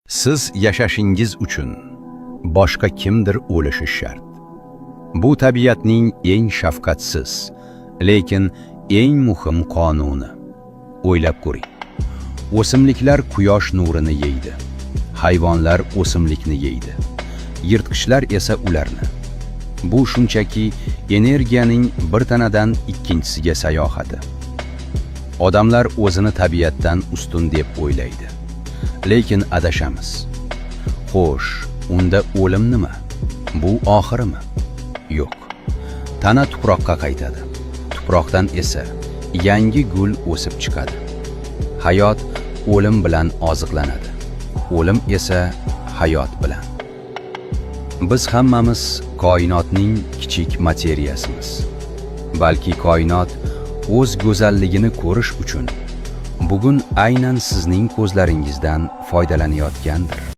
Siz yashashingiz uchun boshqa kimdir o'lishi shart. Bu tabiatning eng shafqatsiz, lekin eng muhim qonuni. O'ylab ko'ring. O'simliklar quyosh nurini yeydi. Hayvonlar o'simlikni yeydi. Yirtqichlar esa ularni. Bu shunchaki energiyaning bir tanadan ikkinchisiga sayohati. Odamlar o'zini tabiatdan ustun deb o'ylaydi. Lekin adashamiz. Xo'sh, unda o'lim nima? Bu oxirimi? Yo'q. Tana tuproqqa qaytadi. Tuproqdan esa yangi gul o'sib chiqadi. Hayot o'lim bilan oziqlanadi. O'lim esa hayot bilan. Biz hammamiz koinotning kichik materiyasimiz. Balki koinot o'z go'zalligini ko'rish uchun bugun aynan sizning ko'zlaringizdan foydalanayotgandir.